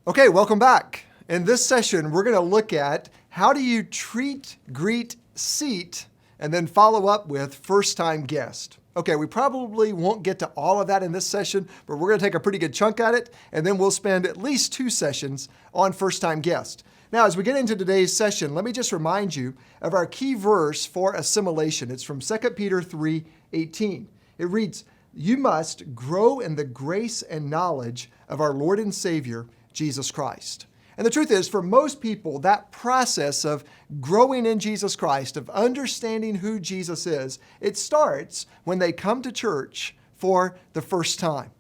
Okay, welcome back. In this session, we're going to look at how do you treat, greet, seat, and then follow up with first-time guest. Okay, we probably won't get to all of that in this session, but we're going to take a pretty good chunk at it, and then we'll spend at least 2 sessions on first-time guest. Now, as we get into today's session, let me just remind you of our key verse for assimilation. It's from 2 Peter 3:18. It reads, "You must grow in the grace and knowledge of our Lord and Savior, Jesus Christ." And the truth is, for most people, that process of growing in Jesus Christ, of understanding who Jesus is, it starts when they come to church for the first time.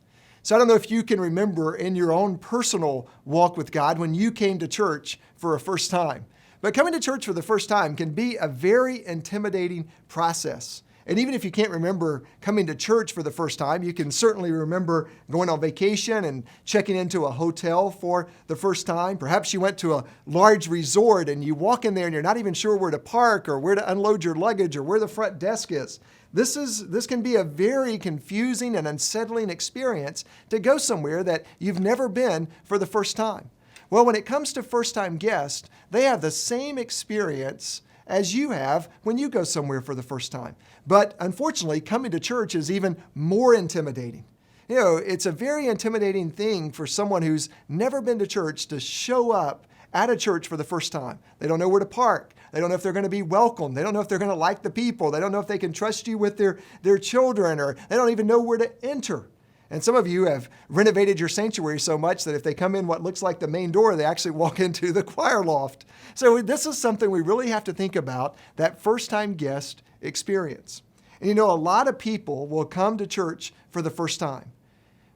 So I don't know if you can remember in your own personal walk with God when you came to church for a first time. But coming to church for the first time can be a very intimidating process. And even if you can't remember coming to church for the first time, you can certainly remember going on vacation and checking into a hotel for the first time. Perhaps you went to a large resort and you walk in there and you're not even sure where to park or where to unload your luggage or where the front desk is. This can be a very confusing and unsettling experience to go somewhere that you've never been for the first time. Well, when it comes to first-time guests, they have the same experience as you have when you go somewhere for the first time. But unfortunately, coming to church is even more intimidating. You know, it's a very intimidating thing for someone who's never been to church to show up at a church for the first time. They don't know where to park. They don't know if they're going to be welcomed. They don't know if they're going to like the people. They don't know if they can trust you with their children, or they don't even know where to enter. And some of you have renovated your sanctuary so much that if they come in what looks like the main door, they actually walk into the choir loft. So this is something we really have to think about, that first-time guest experience. And you know, a lot of people will come to church for the first time,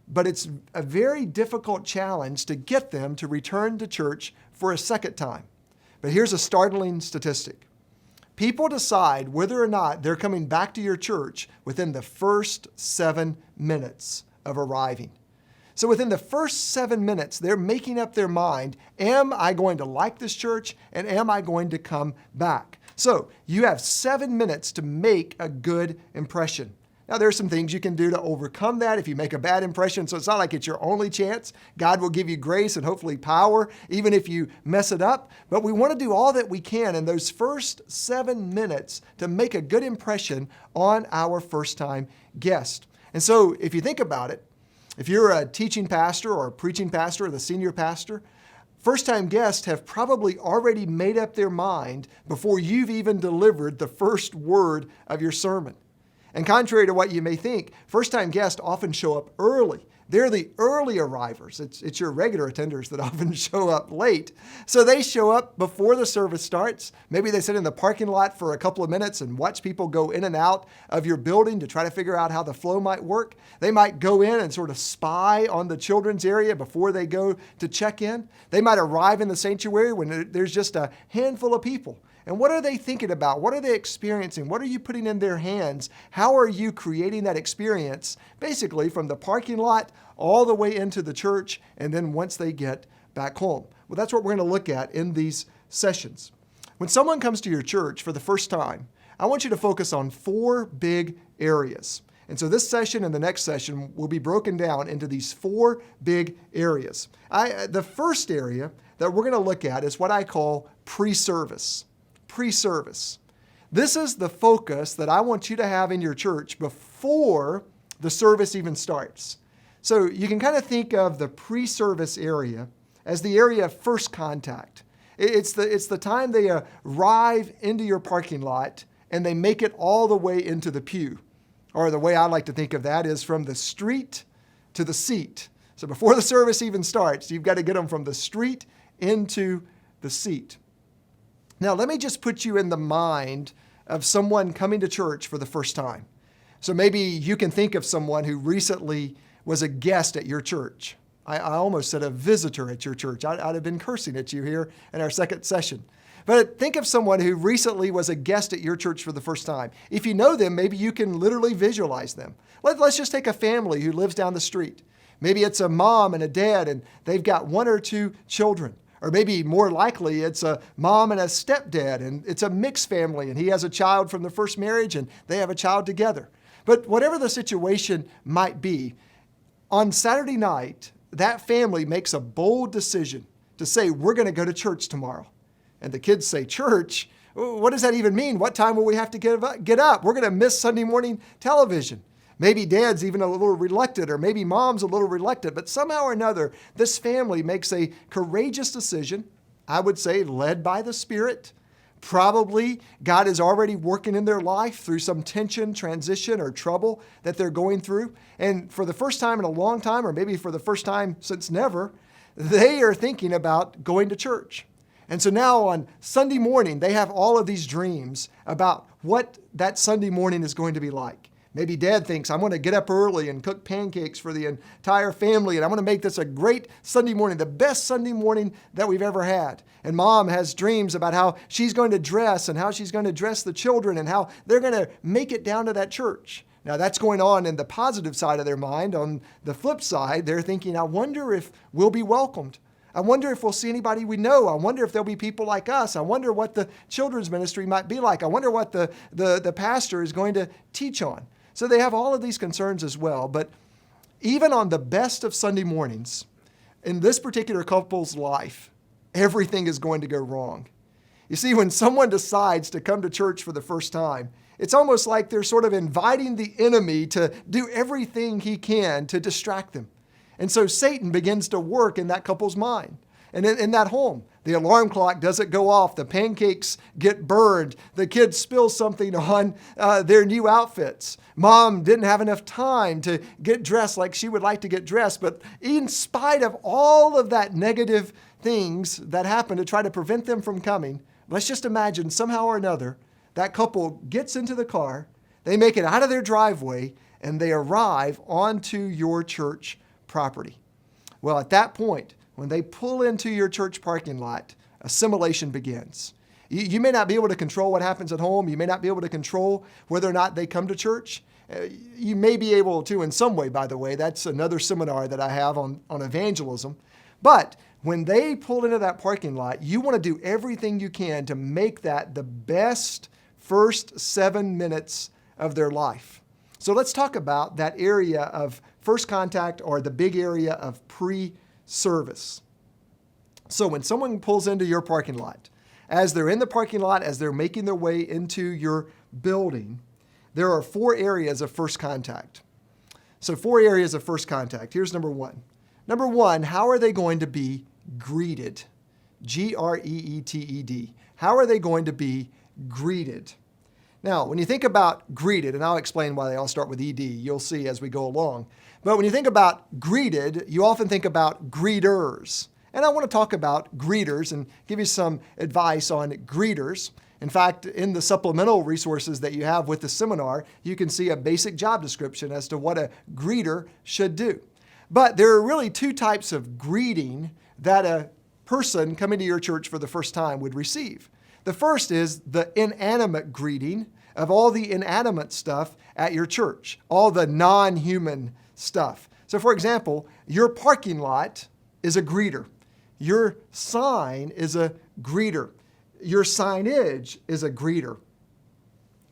but it's a very difficult challenge to get them to return to church for a second time. But here's a startling statistic. People decide whether or not they're coming back to your church within the first 7 minutes of arriving. So within the first 7 minutes, they're making up their mind, am I going to like this church and am I going to come back? So you have 7 minutes to make a good impression. Now, there are some things you can do to overcome that if you make a bad impression, so it's not like it's your only chance. God will give you grace and hopefully power, even if you mess it up. But we want to do all that we can in those first 7 minutes to make a good impression on our first-time guest. And so if you think about it, if you're a teaching pastor or a preaching pastor or the senior pastor, first-time guests have probably already made up their mind before you've even delivered the first word of your sermon. And contrary to what you may think, first-time guests often show up early. They're the early arrivers. It's your regular attenders that often show up late. So they show up before the service starts. Maybe they sit in the parking lot for a couple of minutes and watch people go in and out of your building to try to figure out how the flow might work. They might go in and sort of spy on the children's area before they go to check in. They might arrive in the sanctuary when there's just a handful of people. And what are they thinking about? What are they experiencing? What are you putting in their hands? How are you creating that experience, basically from the parking lot all the way into the church, and then once they get back home? Well, that's what we're going to look at in these sessions. When someone comes to your church for the first time, I want you to focus on 4 big areas. And so this session and the next session will be broken down into these 4 big areas. The first area that we're going to look at is what I call pre-service. Pre-service. This is the focus that I want you to have in your church before the service even starts. So you can kind of think of the pre-service area as the area of first contact. It's the time they arrive into your parking lot and they make it all the way into the pew. Or the way I like to think of that is from the street to the seat. So before the service even starts, you've got to get them from the street into the seat. Now, let me just put you in the mind of someone coming to church for the first time. So maybe you can think of someone who recently was a guest at your church. I almost said a visitor at your church. I'd have been cursing at you here in our second session. But think of someone who recently was a guest at your church for the first time. If you know them, maybe you can literally visualize them. Let's just take a family who lives down the street. Maybe it's a mom and a dad, and they've got 1 or 2 children. Or maybe more likely, it's a mom and a stepdad, and it's a mixed family, and he has a child from the first marriage, and they have a child together. But whatever the situation might be, on Saturday night, that family makes a bold decision to say, we're going to go to church tomorrow. And the kids say, church? What does that even mean? What time will we have to get up? We're going to miss Sunday morning television. Maybe dad's even a little reluctant, or maybe mom's a little reluctant, but somehow or another, this family makes a courageous decision, I would say led by the Spirit. Probably God is already working in their life through some tension, transition, or trouble that they're going through. And for the first time in a long time, or maybe for the first time since never, they are thinking about going to church. And so now on Sunday morning, they have all of these dreams about what that Sunday morning is going to be like. Maybe dad thinks, I'm going to get up early and cook pancakes for the entire family, and I'm going to make this a great Sunday morning, the best Sunday morning that we've ever had. And mom has dreams about how she's going to dress and how she's going to dress the children and how they're going to make it down to that church. Now, that's going on in the positive side of their mind. On the flip side, they're thinking, I wonder if we'll be welcomed. I wonder if we'll see anybody we know. I wonder if there'll be people like us. I wonder what the children's ministry might be like. I wonder what the pastor is going to teach on. So they have all of these concerns as well. But even on the best of Sunday mornings, in this particular couple's life, everything is going to go wrong. You see, when someone decides to come to church for the first time, it's almost like they're sort of inviting the enemy to do everything he can to distract them. And so Satan begins to work in that couple's mind. And in that home, the alarm clock doesn't go off. The pancakes get burned. The kids spill something on their new outfits. Mom didn't have enough time to get dressed like she would like to get dressed. But in spite of all of that negative things that happen to try to prevent them from coming, let's just imagine somehow or another, that couple gets into the car, they make it out of their driveway, and they arrive onto your church property. Well, at that point, when they pull into your church parking lot, assimilation begins. You may not be able to control what happens at home. You may not be able to control whether or not they come to church. You may be able to in some way, by the way. That's another seminar that I have on evangelism. But when they pull into that parking lot, you want to do everything you can to make that the best first 7 minutes of their life. So let's talk about that area of first contact, or the big area of pre-service. So when someone pulls into your parking lot, as they're in the parking lot, as they're making their way into your building, there are 4 areas of first contact. So 4 areas of first contact. Here's number 1. Number 1, how are they going to be greeted? Greeted. How are they going to be greeted? Now, when you think about greeted, and I'll explain why they all start with ED, you'll see as we go along. But when you think about greeted, you often think about greeters. And I want to talk about greeters and give you some advice on greeters. In fact, in the supplemental resources that you have with the seminar, you can see a basic job description as to what a greeter should do. But there are really 2 types of greeting that a person coming to your church for the first time would receive. The first is the inanimate greeting of all the inanimate stuff at your church, all the non-human stuff. So for example, your parking lot is a greeter. Your sign is a greeter. Your signage is a greeter.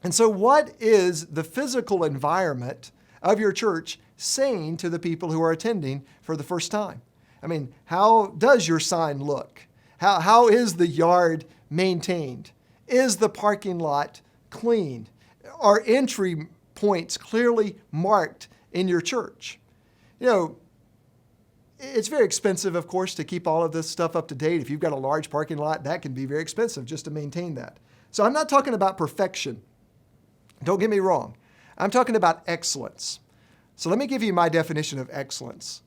And so what is the physical environment of your church saying to the people who are attending for the first time? I mean, how does your sign look? How is the yard maintained? Is the parking lot clean? Are entry points clearly marked in your church? You know, it's very expensive, of course, to keep all of this stuff up to date. If you've got a large parking lot, that can be very expensive just to maintain that. So I'm not talking about perfection. Don't get me wrong. I'm talking about excellence. So let me give you my definition of excellence.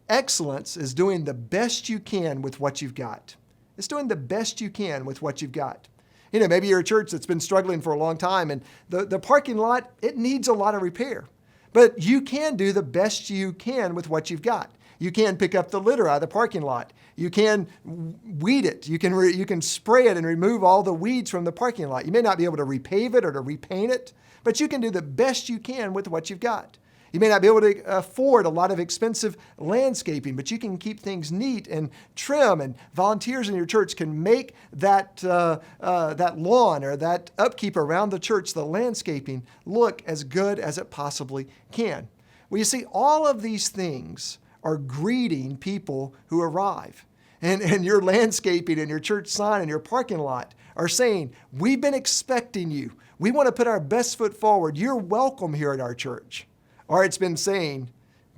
Excellence is doing the best you can with what you've got. It's doing the best you can with what you've got. You know, maybe you're a church that's been struggling for a long time, and the parking lot, it needs a lot of repair. But you can do the best you can with what you've got. You can pick up the litter out of the parking lot. You can weed it. You can spray it and remove all the weeds from the parking lot. You may not be able to repave it or to repaint it, but you can do the best you can with what you've got. You may not be able to afford a lot of expensive landscaping, but you can keep things neat and trim, and volunteers in your church can make that lawn or that upkeep around the church, the landscaping, look as good as it possibly can. Well, you see, all of these things are greeting people who arrive. And your landscaping and your church sign and your parking lot are saying, we've been expecting you. We want to put our best foot forward. You're welcome here at our church. Or it's been saying,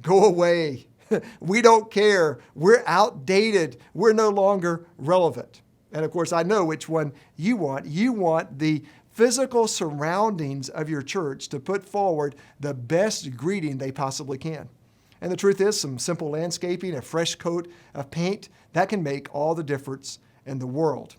go away. We don't care. We're outdated. We're no longer relevant. And of course, I know which one you want. You want the physical surroundings of your church to put forward the best greeting they possibly can. And the truth is, some simple landscaping, a fresh coat of paint, that can make all the difference in the world.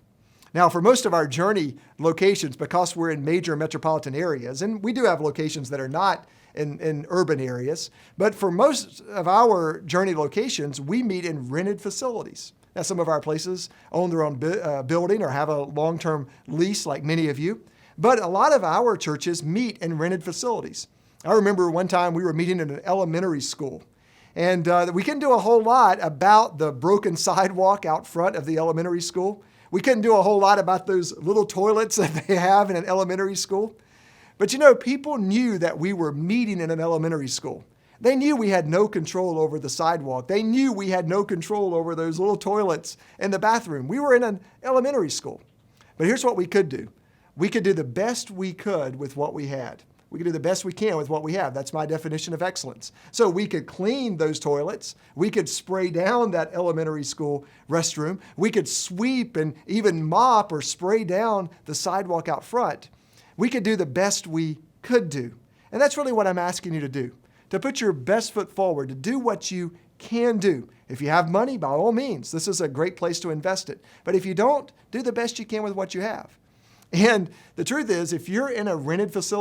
Now, for most of our Journey locations, because we're in major metropolitan areas, and we do have locations that are not in urban areas, but for most of our Journey locations, we meet in rented facilities. Now, some of our places own their own building or have a long-term lease like many of you, but a lot of our churches meet in rented facilities. I remember one time we were meeting in an elementary school, and we couldn't do a whole lot about the broken sidewalk out front of the elementary school. We couldn't do a whole lot about those little toilets that they have in an elementary school. But people knew that we were meeting in an elementary school. They knew we had no control over the sidewalk. They knew we had no control over those little toilets in the bathroom. We were in an elementary school. But here's what we could do. We could do the best we could with what we had. We could do the best we can with what we have. That's my definition of excellence. So we could clean those toilets. We could spray down that elementary school restroom. We could sweep and even mop or spray down the sidewalk out front. We could do the best we could do. And that's really what I'm asking you to do, to put your best foot forward, to do what you can do. If you have money, by all means, this is a great place to invest it. But if you don't, do the best you can with what you have. And the truth is, if you're in a rented facility,